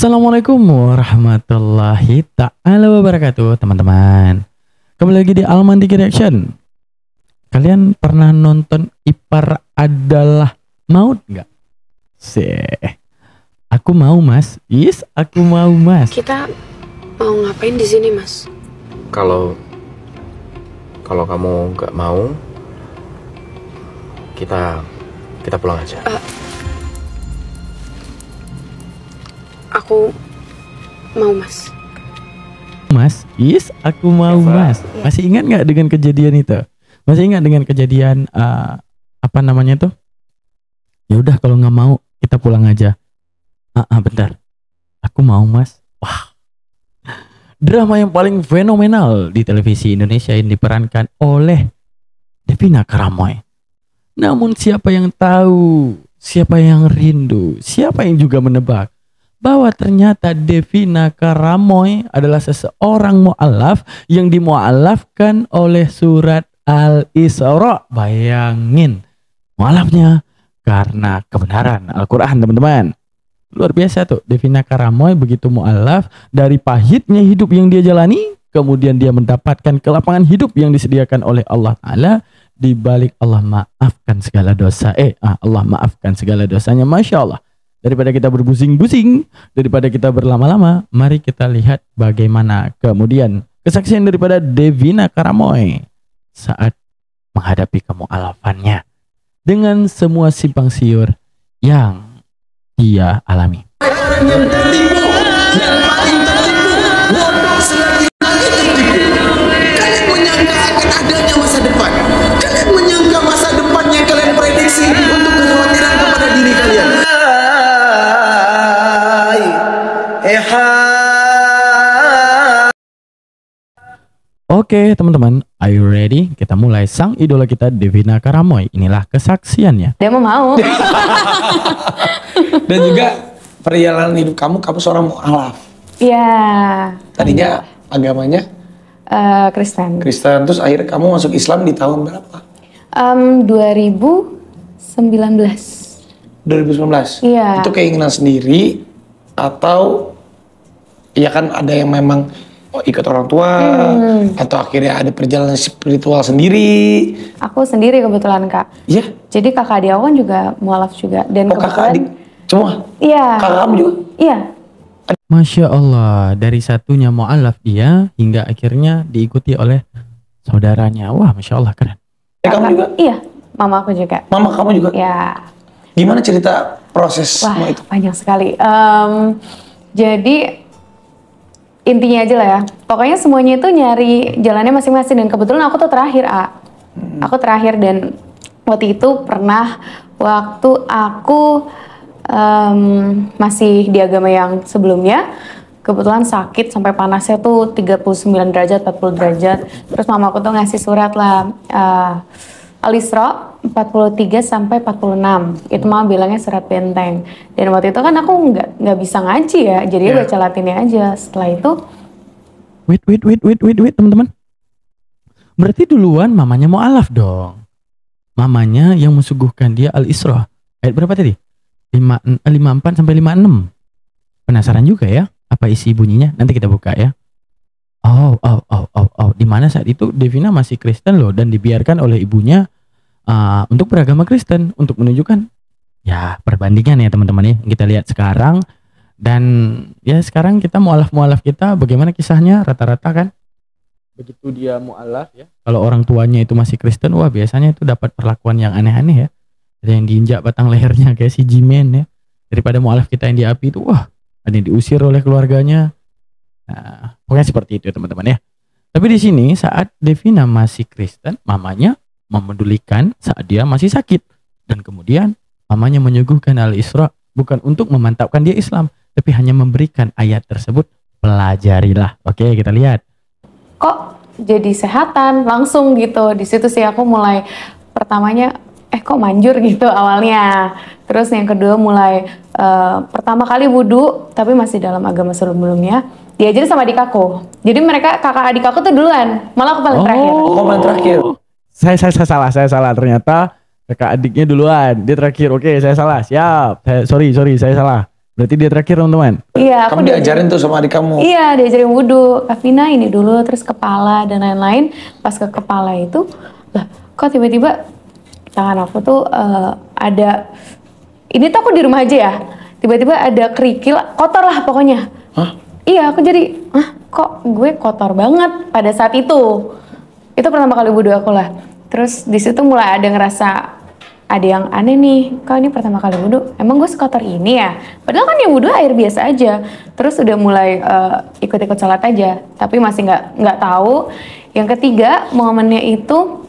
Assalamualaikum warahmatullahi ta'ala wabarakatuh, teman-teman. Kembali lagi di Almantik Reaction. Kalian pernah nonton Ipar Adalah Maut nggak? Aku mau, Mas. Yes, aku mau, Mas. Kita mau ngapain di sini, Mas? Kalau kamu nggak mau, kita pulang aja. Aku mau, Mas. Mas, yes, aku mau, Mas. Masih ingat nggak dengan kejadian itu? Masih ingat dengan kejadian apa namanya tuh? Ya udah, kalau nggak mau kita pulang aja. Bentar. Aku mau, Mas. Wah. Drama yang paling fenomenal di televisi Indonesia yang diperankan oleh Devina Karamoy. Namun siapa yang tahu, siapa yang rindu, siapa yang juga menebak bahwa ternyata Devina Karamoy adalah seseorang mu'alaf yang dimu'alafkan oleh surat Al-Isra. Bayangin, mu'alafnya karena kebenaran Al-Quran, teman-teman. Luar biasa tuh, Devina Karamoy begitu mu'alaf dari pahitnya hidup yang dia jalani, kemudian dia mendapatkan kelapangan hidup yang disediakan oleh Allah Ta'ala. Di balik Allah maafkan segala dosa. Allah maafkan segala dosanya. Masya Allah. Daripada kita berbusing-busing, daripada kita berlama-lama, mari kita lihat bagaimana kemudian kesaksian daripada Devina Karamoy saat menghadapi kemu'alafannya dengan semua simpang siur yang dia alami. Orang yang tertipu, yang paling tertipu, bodoh selagi lagi tertipu. Kalian menyangka akan adanya masa depan. Kalian menyangka masa depan yang kalian prediksi untuk kekhawatiran kepada diri kalian. Oke, teman-teman, are you ready? Kita mulai sang idola kita Devina Karamoy. Inilah kesaksiannya. Dia mau. Dan juga perjalanan hidup kamu seorang mu'alaf. Iya. Tadinya agamanya Kristen. Kristen, terus akhirnya kamu masuk Islam di tahun berapa? 2019. 2019? Iya. Itu keinginan sendiri atau ya kan ada yang memang ikut orang tua atau akhirnya ada perjalanan spiritual sendiri? Aku sendiri kebetulan, Kak. Iya? Jadi kakak adik aku kan juga mualaf juga. Dan Oh, kakak adik semua? Iya. Kakak kamu juga? Iya. Masya Allah, dari satunya mu'alaf dia hingga akhirnya diikuti oleh saudaranya. Wah, Masya Allah, keren. Kamu juga? Iya. Mama aku juga. Mama kamu juga? Iya. Gimana cerita proses Wah, semua itu? panjang sekali. Jadi intinya aja lah ya. Pokoknya semuanya itu nyari jalannya masing-masing. Dan kebetulan aku tuh terakhir, Aku terakhir dan waktu itu pernah waktu aku masih di agama yang sebelumnya, kebetulan sakit sampai panasnya tuh 39 derajat, 40 derajat. Terus mamaku tuh ngasih surat lah, Al-Isra 43 sampai 46. Itu mama bilangnya surat benteng. Dan waktu itu kan aku nggak bisa ngaji ya, jadi baca Latinnya aja. Setelah itu Wait, teman-teman. Berarti duluan mamanya mu'alaf dong. Mamanya yang mensuguhkan dia Al-Isra. Ayat berapa tadi? 54 sampai 56. Penasaran juga ya apa isi bunyinya? Nanti kita buka ya. Oh. Di mana saat itu Devina masih Kristen loh dan dibiarkan oleh ibunya untuk beragama Kristen untuk menunjukkan ya perbandingan ya teman-teman ya. Kita lihat sekarang dan ya sekarang kita mu'alaf kita bagaimana kisahnya rata-rata kan. Begitu dia mu'alaf ya. Kalau orang tuanya itu masih Kristen, wah biasanya itu dapat perlakuan yang aneh-aneh ya. Ada yang diinjak batang lehernya kayak si Jimen ya. Daripada mu'alaf kita yang di api itu, wah ada yang diusir oleh keluarganya. Nah, pokoknya seperti itu teman-teman ya. Tapi di sini saat Devina masih Kristen, mamanya memedulikan saat dia masih sakit. Dan kemudian mamanya menyuguhkan Al-Isra bukan untuk memantapkan dia Islam, tapi hanya memberikan ayat tersebut, pelajarilah. Oke, kita lihat. kok jadi sehatan langsung gitu. Di situ sih aku mulai pertamanya kok manjur gitu awalnya. Terus yang kedua mulai pertama kali wudhu tapi masih dalam agama sebelumnya diajarin sama adik aku. Jadi mereka kakak adik aku tuh duluan, malah aku paling terakhir. Oh, paling terakhir. Saya salah ternyata kakak adiknya duluan, dia terakhir. Oke, saya salah. Siap. Sorry, saya salah. Berarti dia terakhir teman-teman. Iya, aku Kamu diajarin tuh sama adik kamu. Iya, diajarin wudhu. Kak Vina ini dulu, terus kepala dan lain-lain. Pas ke kepala itu, lah kok tiba-tiba tangan aku tuh ada, ini tuh aku di rumah aja ya, tiba-tiba ada kerikil, kotor lah pokoknya. Hah? Iya, aku jadi, kok gue kotor banget pada saat itu. Itu pertama kali wudhu aku lah. Terus di situ mulai ada ngerasa, ada yang aneh nih, kok ini pertama kali wudhu, emang gue sekotor ini ya? Padahal kan yang wudhu air biasa aja. Terus udah mulai ikut-ikut sholat aja, tapi masih nggak tahu. Yang ketiga momennya itu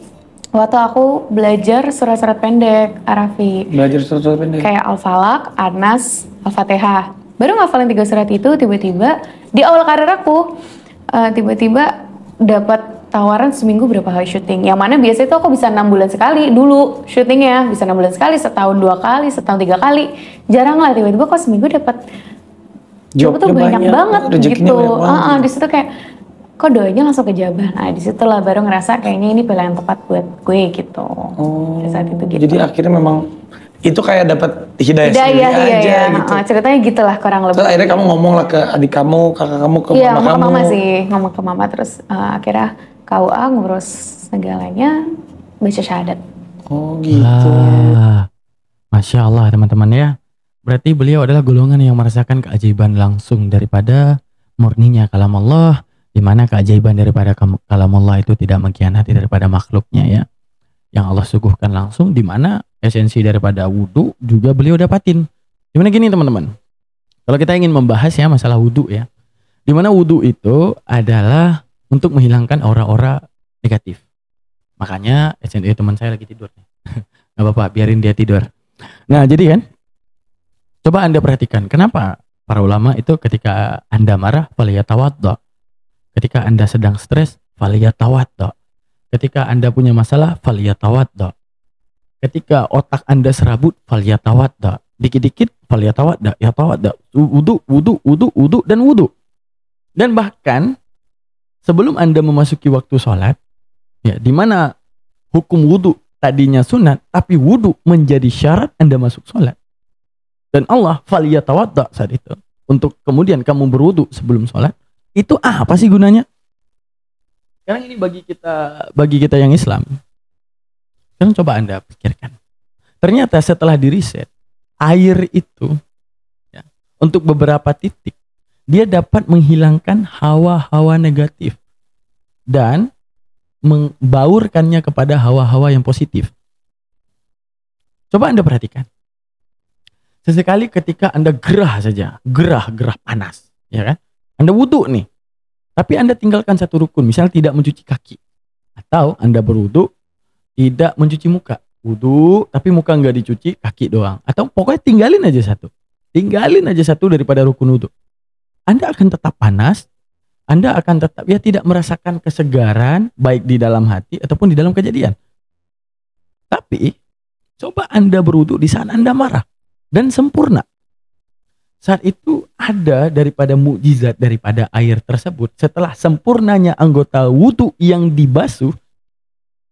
waktu aku belajar surat-surat pendek Arafi. Belajar surat-surat pendek. Kayak Al-Falaq, An-Nas, Al-Fatihah. Baru ngafalin 3 surat itu, tiba-tiba di awal karir aku tiba-tiba dapat tawaran seminggu berapa kali syuting. Yang mana biasanya itu aku bisa 6 bulan sekali dulu syutingnya, bisa 6 bulan sekali, setahun 2 kali, setahun 3 kali. Jarang lah tiba-tiba kok seminggu dapat job tuh banyak banget gitu. Di situ kayak kok doanya langsung kejabah. Nah, di situlah baru ngerasa kayaknya ini pilihan tepat buat gue gitu. Pada saat itu gitu. Jadi akhirnya memang itu kayak dapat hidayah sendiri aja gitu. Ceritanya gitulah kurang lebih. Terus akhirnya kamu ngomong lah ke adik kamu, kakak kamu, ke iya, mama kamu. Iya, mama sih, ngomong ke mama terus akhirnya KUA ngurus segalanya, baca syahadat. Oh gitu. Masya Allah teman-teman ya. Berarti beliau adalah golongan yang merasakan keajaiban langsung daripada murninya kalam Allah, di mana keajaiban daripada kalam Allah itu tidak mengkhianati daripada makhluknya ya. Yang Allah suguhkan langsung, di mana esensi daripada wudhu juga beliau dapatin. Gimana gini teman-teman, kalau kita ingin membahas ya masalah wudhu ya, di mana wudhu itu adalah untuk menghilangkan aura-aura negatif. Makanya esensi teman saya lagi tidur nih. Gak apa-apa, biarin dia tidur. Nah jadi kan, coba Anda perhatikan kenapa para ulama itu ketika Anda marah faliyatawaddo, ketika Anda sedang stres faliyatawaddo, ketika Anda punya masalah faliyatawaddo, ketika otak Anda serabut faliyatawaddo, dikit-dikit faliyatawaddo, yatawaddo, wudu dan wudu. Dan bahkan sebelum Anda memasuki waktu sholat, ya, di mana hukum wudu tadinya sunat, tapi wudu menjadi syarat Anda masuk sholat. Dan Allah faliyatawadda saat itu, untuk kemudian kamu berwudu sebelum sholat, itu apa sih gunanya? Sekarang ini bagi kita yang Islam, sekarang coba Anda pikirkan. Ternyata setelah diriset, air itu ya, untuk beberapa titik, dia dapat menghilangkan hawa-hawa negatif dan membaurkannya kepada hawa-hawa yang positif. Coba Anda perhatikan. Sesekali ketika Anda gerah saja, gerah panas, ya kan? Anda wudhu nih, tapi Anda tinggalkan satu rukun, misalnya tidak mencuci kaki, atau Anda berwudhu tidak mencuci muka, wudhu tapi muka nggak dicuci, kaki doang, atau pokoknya tinggalin aja satu daripada rukun wudhu. Anda akan tetap panas, Anda akan tetap ya tidak merasakan kesegaran baik di dalam hati ataupun di dalam kejadian. Tapi coba Anda berwudu di saat Anda marah dan sempurna. Saat itu ada daripada mukjizat daripada air tersebut, setelah sempurnanya anggota wudu yang dibasuh,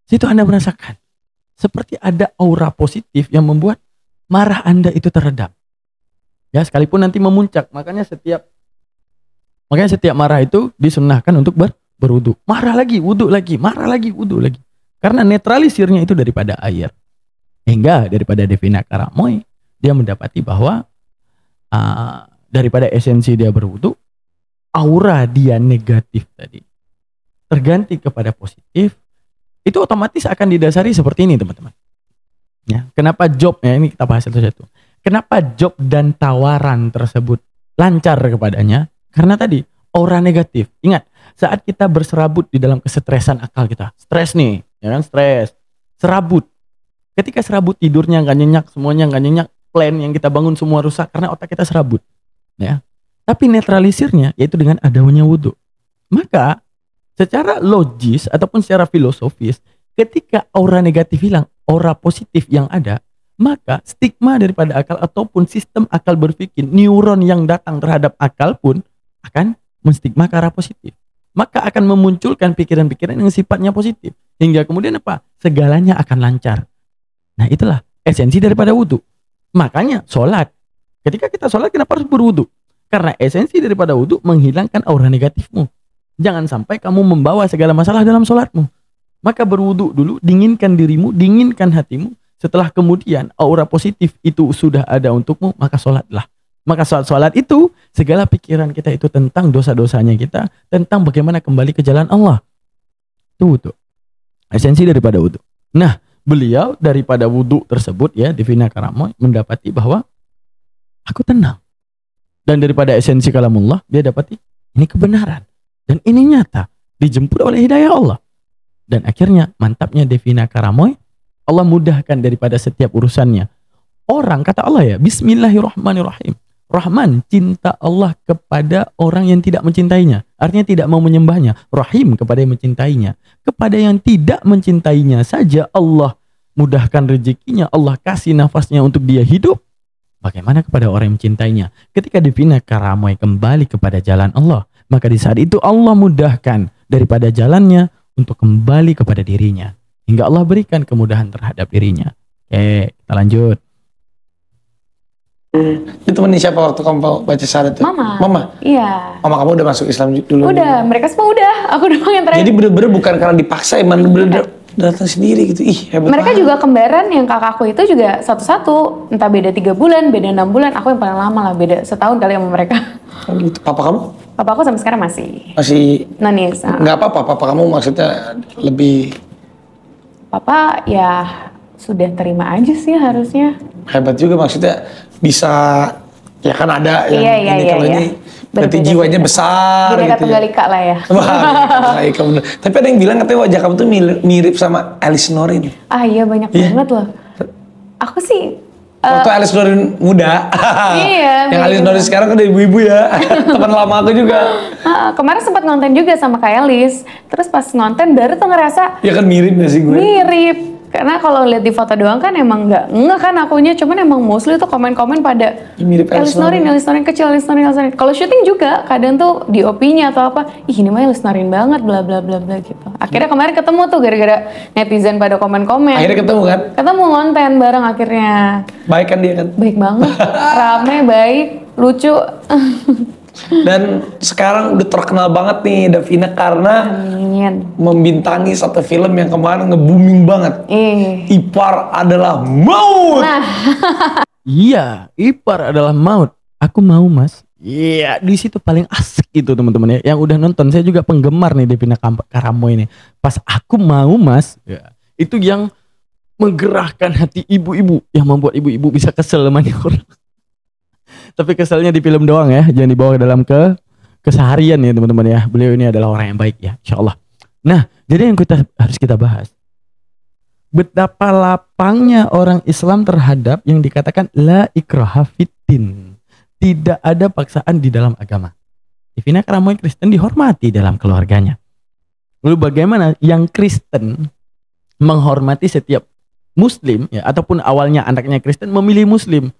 situ Anda merasakan seperti ada aura positif yang membuat marah Anda itu teredam. Ya, sekalipun nanti memuncak, makanya setiap marah itu disunnahkan untuk berwudu. Marah lagi, wudu lagi, marah lagi, wudu lagi. Karena netralisirnya itu daripada air. Hingga daripada Devina Karamoy, dia mendapati bahwa daripada esensi dia berwudu, aura dia negatif tadi terganti kepada positif. Itu otomatis akan didasari seperti ini teman-teman. Ya, kenapa job, ya ini kita bahas satu-satu. Kenapa job dan tawaran tersebut lancar kepadanya? Karena tadi aura negatif. Ingat, saat kita berserabut di dalam kesetresan akal kita, stres nih, ya kan, stres, serabut. Ketika serabut tidurnya nggak nyenyak, semuanya nggak nyenyak, plan yang kita bangun semua rusak karena otak kita serabut. Ya, tapi netralisirnya yaitu dengan adanya wudhu. Maka secara logis ataupun secara filosofis, ketika aura negatif hilang, aura positif yang ada, maka stigma daripada akal ataupun sistem akal berpikir, neuron yang datang terhadap akal pun akan menstigma ke arah positif. Maka akan memunculkan pikiran-pikiran yang sifatnya positif. Hingga kemudian apa? Segalanya akan lancar. Nah itulah esensi daripada wudhu. Makanya sholat. Ketika kita sholat, kenapa harus berwudu? Karena esensi daripada wudu menghilangkan aura negatifmu. Jangan sampai kamu membawa segala masalah dalam sholatmu. Maka berwudu dulu, dinginkan dirimu, dinginkan hatimu. Setelah kemudian aura positif itu sudah ada untukmu, maka sholatlah. Maka sholat itu, segala pikiran kita itu tentang dosa-dosanya kita, tentang bagaimana kembali ke jalan Allah. Tuh. Esensi daripada wudu. Nah, beliau daripada wudu tersebut ya, Devina Karamoy mendapati bahwa aku tenang. Dan daripada esensi kalamullah, dia dapati ini kebenaran. Dan ini nyata, dijemput oleh hidayah Allah. Dan akhirnya mantapnya Devina Karamoy, Allah mudahkan daripada setiap urusannya. Orang, kata Allah ya, Bismillahirrahmanirrahim. Rahman, cinta Allah kepada orang yang tidak mencintainya. Artinya tidak mau menyembahnya. Rahim, kepada yang mencintainya. Kepada yang tidak mencintainya saja Allah mudahkan rezekinya. Allah kasih nafasnya untuk dia hidup. Bagaimana kepada orang yang mencintainya? Ketika Devina Karamoy kembali kepada jalan Allah, maka di saat itu Allah mudahkan daripada jalannya untuk kembali kepada dirinya. Hingga Allah berikan kemudahan terhadap dirinya. Oke, kita lanjut. Itu temenin siapa waktu kamu baca syahadat itu? Mama? Iya. Mama kamu udah masuk Islam dulu? Udah, mereka semua udah. Aku doang yang terakhir. Jadi bener-bener bukan karena dipaksa, emang bener-bener datang sendiri gitu. Ih, hebat Mereka banget. juga kembaran, yang kakakku itu juga satu-satu. Entah beda 3 bulan, beda 6 bulan. Aku yang paling lama lah, beda setahun kali sama mereka. Oh gitu. Papa kamu? Papa aku sampai sekarang masih Masih nangis. nggak apa-apa, papa kamu maksudnya lebih Papa ya sudah terima aja sih harusnya. hebat juga, maksudnya bisa, ya kan ada yang ini kalau ini berarti Berbeda-beda. jiwanya besar Bineka gitu Tunggal ya. Ika lah ya. Wah, Ika bener. Tapi ada yang bilang katanya wajah kamu tuh mirip sama Alice Norin. Ah iya, banyak Iya. banget loh. Aku sih Waktu Alice Norin muda. Iya, Yang Alice mirip. Norin sekarang kan udah ibu-ibu ya. Teman lama aku juga. kemarin sempat nonton juga sama Kak Elis. Terus pas nonton baru tuh ngerasa Ya kan mirip gak sih gue? mirip. Karena kalau lihat di foto doang kan emang nggak kan akunya, cuman emang mostly tuh komen-komen pada Ya, mirip Elis Norin kecil, Elis Norin. Kalau syuting juga kadang tuh di OP-nya atau apa, ih ini mah Elis Norin banget, bla bla bla bla gitu. Akhirnya kemarin ketemu tuh gara-gara netizen pada komen-komen. Akhirnya ketemu kan? Ketemu ngonten bareng akhirnya. Baik kan dia kan? Baik banget, rame, baik, lucu. Dan sekarang udah terkenal banget nih Davina karena Amin. membintangi satu film yang kemarin nge-booming banget. Ipar adalah maut. Nah, Iya, ipar adalah maut. Aku mau, Mas. Iya, di situ paling asik itu teman-teman ya. Yang udah nonton, saya juga penggemar nih Devina Karamoy ini. Pas aku mau, Mas, ya, itu yang menggerakkan hati ibu-ibu, yang membuat ibu-ibu bisa kesel sama nih orang. Tapi keselnya di film doang ya, jangan dibawa dalam keseharian ya teman-teman ya. Beliau ini adalah orang yang baik ya, insya Allah. Nah, jadi yang harus kita bahas, betapa lapangnya orang Islam terhadap yang dikatakan la ikraha fiddin. Tidak ada paksaan di dalam agama. Devina Karamoy Kristen dihormati dalam keluarganya. Lalu bagaimana yang Kristen menghormati setiap Muslim ya, ataupun awalnya anaknya Kristen memilih Muslim.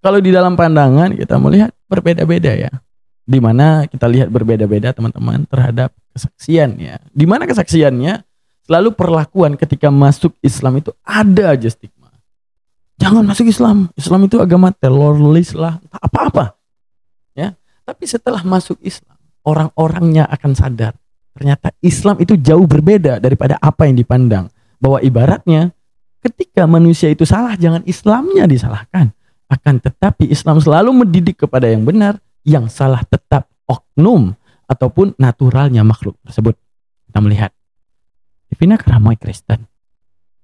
Kalau di dalam pandangan kita melihat berbeda-beda ya. Di mana kita lihat berbeda-beda teman-teman terhadap kesaksian ya. Di mana kesaksiannya selalu perlakuan ketika masuk Islam itu ada aja stigma. Jangan masuk Islam. Islam itu agama teroris lah, apa-apa. Ya. Tapi setelah masuk Islam, orang-orangnya akan sadar ternyata Islam itu jauh berbeda daripada apa yang dipandang. Bahwa ibaratnya ketika manusia itu salah, jangan Islamnya disalahkan. Akan tetapi Islam selalu mendidik kepada yang benar, yang salah tetap oknum ataupun naturalnya makhluk tersebut. Kita melihat Devina Karamoy Kristen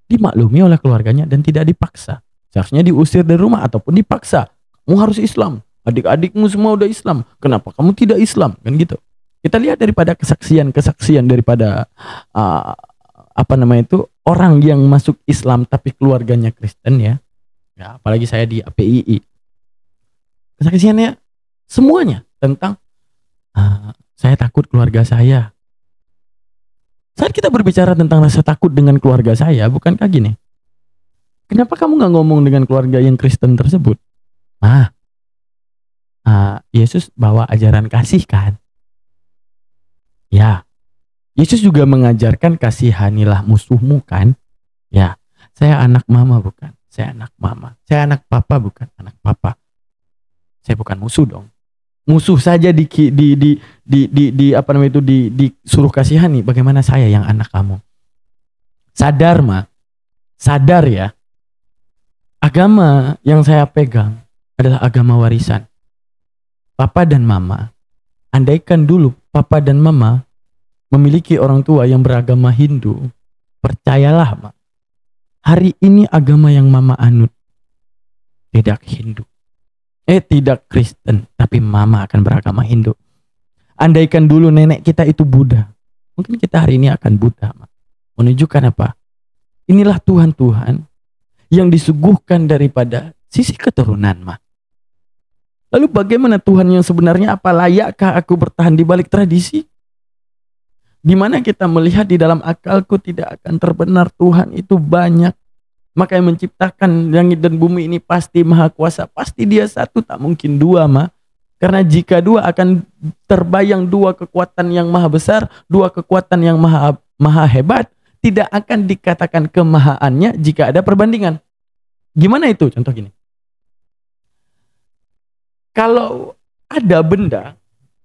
dimaklumi oleh keluarganya dan tidak dipaksa. Seharusnya diusir dari rumah ataupun dipaksa. Kamu harus Islam. Adik-adikmu semua udah Islam. Kenapa kamu tidak Islam? Kan gitu. Kita lihat daripada kesaksian daripada orang yang masuk Islam tapi keluarganya Kristen ya. Ya, apalagi saya di APII. Kesaksiannya semuanya tentang saya takut keluarga saya. Saat kita berbicara tentang rasa takut dengan keluarga saya, bukankah gini? Kenapa kamu nggak ngomong dengan keluarga yang Kristen tersebut? Yesus bawa ajaran kasih kan? Ya, Yesus juga mengajarkan kasihanilah musuhmu kan? Ya, saya anak mama bukan? Saya anak mama. Saya anak papa bukan anak papa. saya bukan musuh dong. Musuh saja apa namanya itu disuruh kasihani, bagaimana saya yang anak kamu? Sadar sadar ya. Agama yang saya pegang adalah agama warisan. Papa dan mama, andaikan dulu papa dan mama memiliki orang tua yang beragama Hindu, percayalah hari ini agama yang mama anut tidak Hindu. Tidak Kristen, tapi mama akan beragama Hindu. Andaikan dulu nenek kita itu Buddha, mungkin kita hari ini akan Buddha. Menunjukkan apa? Inilah Tuhan yang disuguhkan daripada sisi keturunan. Lalu bagaimana Tuhan yang sebenarnya? Apa layakkah aku bertahan di balik tradisi? Di mana kita melihat di dalam akalku tidak akan terbenar Tuhan itu banyak. Maka yang menciptakan langit dan bumi ini pasti maha kuasa. Pasti dia satu, tak mungkin dua. Karena jika dua akan terbayang dua kekuatan yang maha besar, dua kekuatan yang maha hebat. Tidak akan dikatakan kemahaannya jika ada perbandingan. Gimana itu? Contoh gini. Kalau ada benda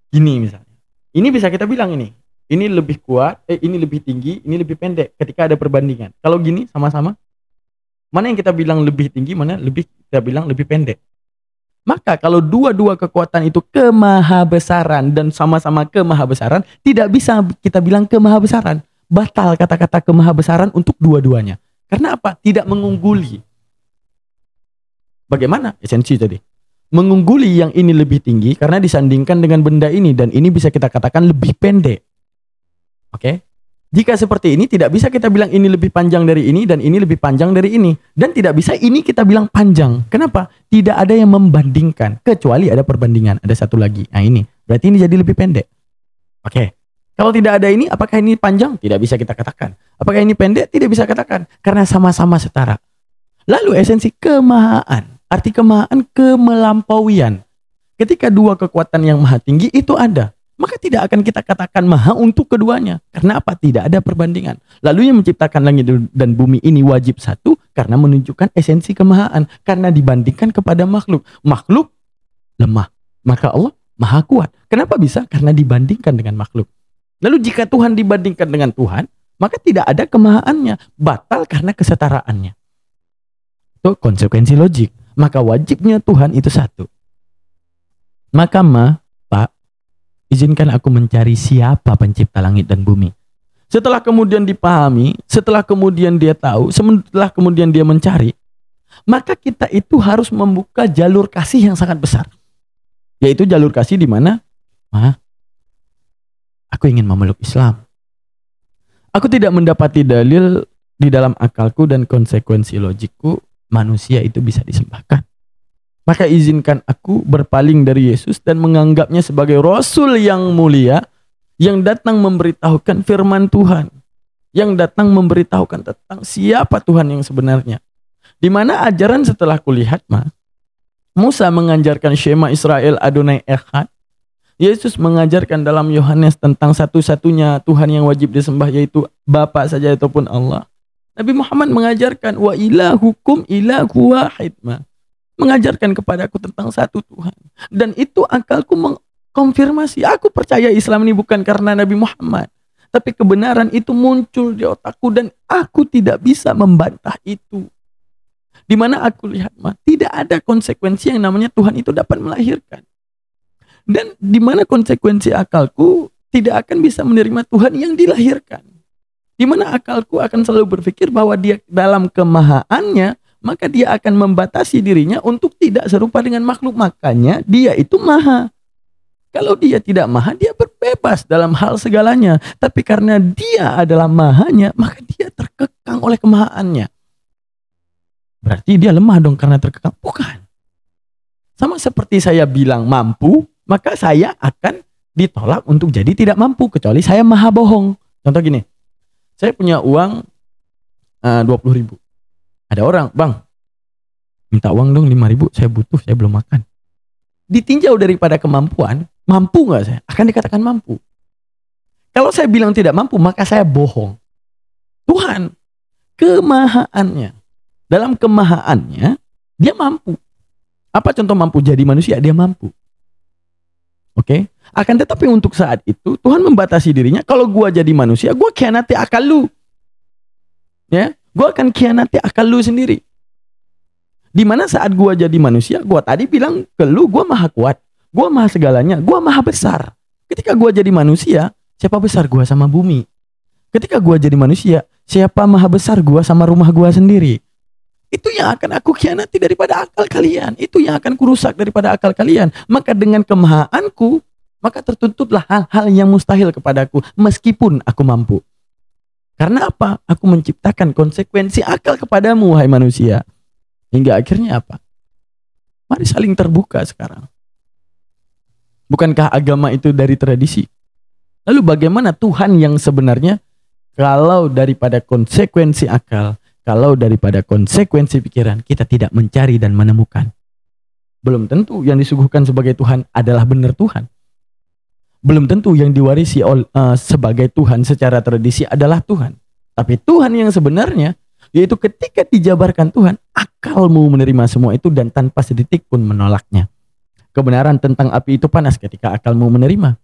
gini misalnya, ini bisa kita bilang ini lebih kuat, ini lebih tinggi, ini lebih pendek ketika ada perbandingan. Kalau gini sama-sama, mana yang kita bilang lebih tinggi, mana kita bilang lebih pendek. Maka kalau dua-dua kekuatan itu kemahabesaran dan sama-sama kemahabesaran, tidak bisa kita bilang kemahabesaran. Batal kata-kata kemahabesaran untuk dua-duanya. Karena apa? Tidak mengungguli. Bagaimana esensi tadi? Mengungguli yang ini lebih tinggi karena disandingkan dengan benda ini, dan ini bisa kita katakan lebih pendek. Oke? Jika seperti ini tidak bisa kita bilang ini lebih panjang dari ini dan ini lebih panjang dari ini, dan tidak bisa ini kita bilang panjang. Kenapa? Tidak ada yang membandingkan kecuali ada perbandingan. Ada satu lagi. Nah ini berarti ini jadi lebih pendek. Oke. Kalau tidak ada ini, apakah ini panjang? Tidak bisa kita katakan. Apakah ini pendek? Tidak bisa katakan. Karena sama-sama setara. Lalu esensi kemahaan. Arti kemahaan, kemelampauian. Ketika dua kekuatan yang maha tinggi itu ada, maka tidak akan kita katakan maha untuk keduanya. Karena apa? Tidak ada perbandingan. Lalu yang menciptakan langit dan bumi ini wajib satu karena menunjukkan esensi kemahaan. Karena dibandingkan kepada makhluk. Makhluk lemah. Maka Allah maha kuat. Kenapa bisa? Karena dibandingkan dengan makhluk. Lalu jika Tuhan dibandingkan dengan Tuhan, maka tidak ada kemahaannya. Batal karena kesetaraannya. Itu konsekuensi logik. Maka wajibnya Tuhan itu satu. Maka Pak, izinkan aku mencari siapa pencipta langit dan bumi. Setelah kemudian dipahami, setelah kemudian dia tahu, setelah kemudian dia mencari, maka kita itu harus membuka jalur kasih yang sangat besar. Yaitu jalur kasih di mana? Aku ingin memeluk Islam. Aku tidak mendapati dalil di dalam akalku dan konsekuensi logikku manusia itu bisa disembahkan. Maka izinkan aku berpaling dari Yesus dan menganggapnya sebagai Rasul yang mulia yang datang memberitahukan firman Tuhan, yang datang memberitahukan tentang siapa Tuhan yang sebenarnya. Di mana ajaran setelah kulihat Musa mengajarkan Shema Israel Adonai Echad. Yesus mengajarkan dalam Yohanes tentang satu-satunya Tuhan yang wajib disembah, yaitu Bapa saja ataupun Allah. Nabi Muhammad mengajarkan wa ilahukum ilahu wahid, mengajarkan kepadaku tentang satu Tuhan. Dan itu akalku mengkonfirmasi. Aku percaya Islam ini bukan karena Nabi Muhammad, tapi kebenaran itu muncul di otakku dan aku tidak bisa membantah itu. Di mana aku lihat tidak ada konsekuensi yang namanya Tuhan itu dapat melahirkan. Dan di mana konsekuensi akalku tidak akan bisa menerima Tuhan yang dilahirkan. Di mana akalku akan selalu berpikir bahwa dia dalam kemahaannya, maka dia akan membatasi dirinya untuk tidak serupa dengan makhluk. Makanya dia itu maha. Kalau dia tidak maha, dia berbebas dalam hal segalanya. Tapi karena dia adalah mahanya, maka dia terkekang oleh kemahaannya. Berarti dia lemah dong karena terkekang? Bukan. Sama seperti saya bilang mampu, maka saya akan ditolak untuk jadi tidak mampu, kecuali saya maha bohong. Contoh gini, saya punya uang 20.000. Ada orang, bang, minta uang dong 5.000, saya butuh, saya belum makan. Ditinjau daripada kemampuan, mampu nggak saya? Akan dikatakan mampu. Kalau saya bilang tidak mampu, maka saya bohong. Tuhan, kemahaannya, dalam kemahaannya, dia mampu. Apa contoh mampu jadi manusia? Dia mampu. Oke? Akan tetapi untuk saat itu Tuhan membatasi dirinya. Kalau gua jadi manusia, gua khianati akal lu. Ya, gua akan khianati akal lu sendiri. Dimana saat gua jadi manusia, gua tadi bilang ke lu, gua maha kuat, gua maha segalanya, gua maha besar. Ketika gua jadi manusia, siapa besar gua sama bumi? Ketika gua jadi manusia, siapa maha besar gua sama rumah gua sendiri? Itu yang akan aku khianati daripada akal kalian. Itu yang akan kurusak daripada akal kalian. Maka dengan kemahaanku, maka tertuntutlah hal-hal yang mustahil kepadaku, meskipun aku mampu. Karena apa? Aku menciptakan konsekuensi akal kepadamu, wahai manusia. Hingga akhirnya apa? Mari saling terbuka sekarang. Bukankah agama itu dari tradisi? Lalu bagaimana Tuhan yang sebenarnya, kalau daripada konsekuensi akal, kalau daripada konsekuensi pikiran, kita tidak mencari dan menemukan? Belum tentu yang disuguhkan sebagai Tuhan adalah benar Tuhan. Belum tentu yang diwarisi sebagai Tuhan secara tradisi adalah Tuhan. Tapi Tuhan yang sebenarnya, yaitu ketika dijabarkan Tuhan, akalmu menerima semua itu dan tanpa sedetik pun menolaknya. Kebenaran tentang api itu panas ketika akalmu menerima.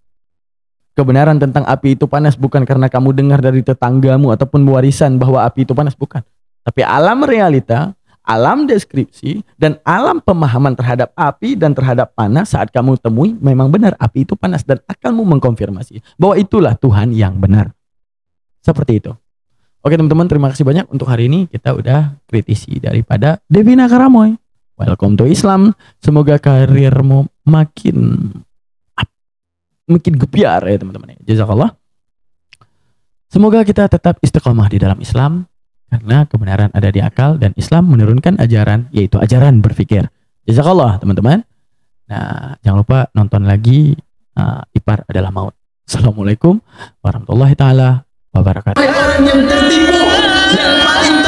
Kebenaran tentang api itu panas bukan karena kamu dengar dari tetanggamu ataupun warisan bahwa api itu panas, bukan. Tapi alam realita, alam deskripsi, dan alam pemahaman terhadap api dan terhadap panas saat kamu temui, memang benar api itu panas dan akalmu mengkonfirmasi bahwa itulah Tuhan yang benar. Seperti itu. Oke teman-teman, terima kasih banyak untuk hari ini. Kita udah kritisi daripada Devina Karamoy. Welcome to Islam. Semoga karirmu makin gebiar ya teman-teman. Jazakallah. Semoga kita tetap istiqomah di dalam Islam. Karena kebenaran ada di akal dan Islam menurunkan ajaran, yaitu ajaran berpikir. Jazakallah teman-teman. Nah, jangan lupa nonton lagi Ipar Adalah Maut. Assalamualaikum warahmatullahi taala wabarakatuh. Orang yang tertipu dan paling